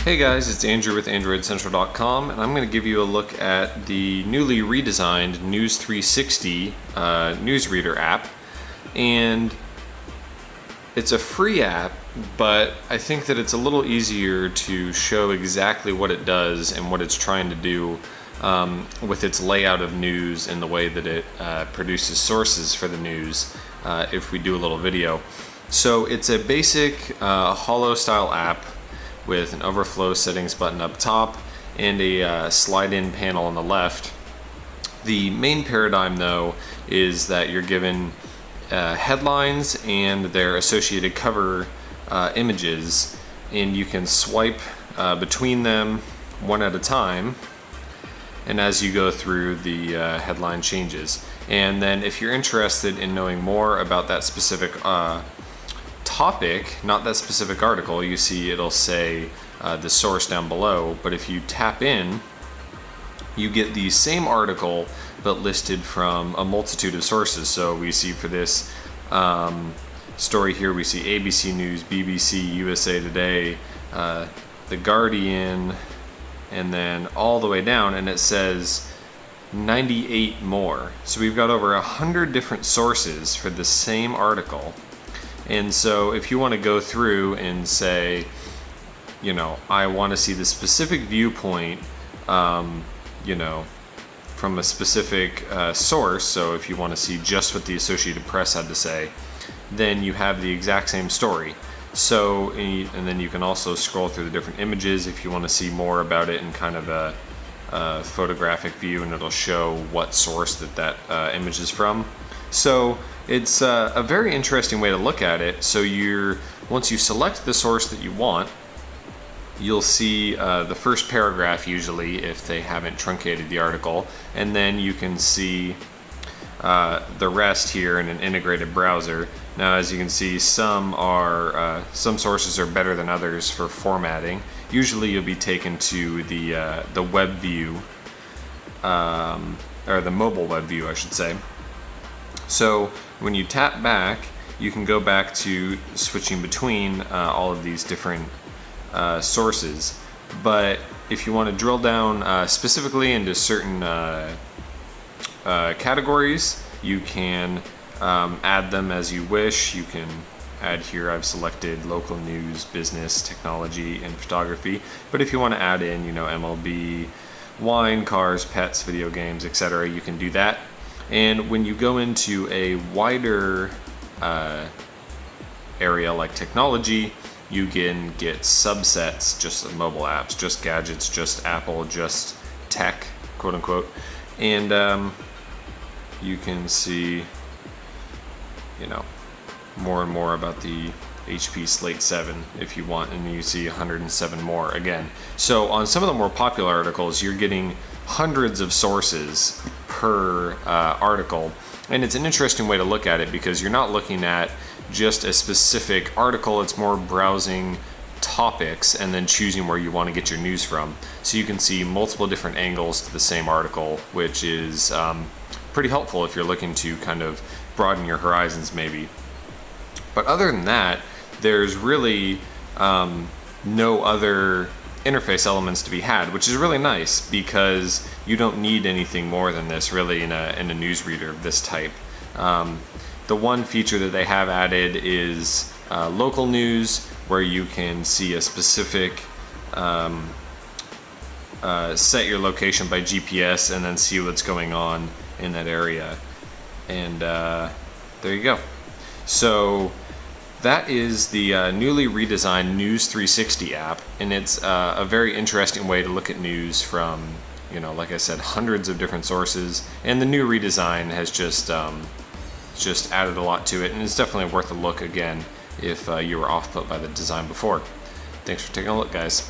Hey guys, it's Andrew with AndroidCentral.com, and I'm going to give you a look at the newly redesigned News 360 newsreader app. And it's a free app, but I think that it's a little easier to show exactly what it does and what it's trying to do with its layout of news and the way that it produces sources for the news if we do a little video. So it's a basic hollow style app with an overflow settings button up top and a slide-in panel on the left. The main paradigm though is that you're given headlines and their associated cover images, and you can swipe between them one at a time, and as you go through the headline changes. And then if you're interested in knowing more about that specific topic, not that specific article, you see it'll say the source down below, but if you tap in, you get the same article but listed from a multitude of sources. So we see for this story here, we see ABC News, BBC, USA Today, The Guardian, and then all the way down, and it says 98 more. So we've got over 100 different sources for the same article. And so if you want to go through and say, you know, I want to see the specific viewpoint, you know, from a specific source, so if you want to see just what the Associated Press had to say, then you have the exact same story. So, and then you can also scroll through the different images if you want to see more about it in kind of a photographic view, and it'll show what source that image is from. So it's a very interesting way to look at it. So once you select the source that you want, you'll see the first paragraph usually if they haven't truncated the article, and then you can see the rest here in an integrated browser. Now, as you can see, some sources are better than others for formatting. Usually you'll be taken to the web view, or the mobile web view I should say. So when you tap back, you can go back to switching between all of these different sources. But if you want to drill down specifically into certain categories, you can add them as you wish. You can add here, I've selected local news, business, technology, and photography. But if you want to add in, you know, MLB, wine, cars, pets, video games, etc., you can do that. And when you go into a wider area like technology, you can get subsets, just mobile apps, just gadgets, just Apple, just tech, quote unquote. And you can see, you know, more and more about the HP Slate 7 if you want, and you see 107 more again. So on some of the more popular articles, you're getting hundreds of sources per article, and it's an interesting way to look at it because you're not looking at just a specific article, it's more browsing topics and then choosing where you want to get your news from. So you can see multiple different angles to the same article, which is pretty helpful if you're looking to kind of broaden your horizons maybe. But other than that, there's really no other interface elements to be had, which is really nice because you don't need anything more than this really in a newsreader of this type. The one feature that they have added is local news, where you can see a specific set your location by GPS and then see what's going on in that area. And there you go. So that is the newly redesigned News 360 app, and it's a very interesting way to look at news from, you know, like I said, hundreds of different sources. And the new redesign has just added a lot to it, and it's definitely worth a look again if you were off-put by the design before. Thanks for taking a look, guys.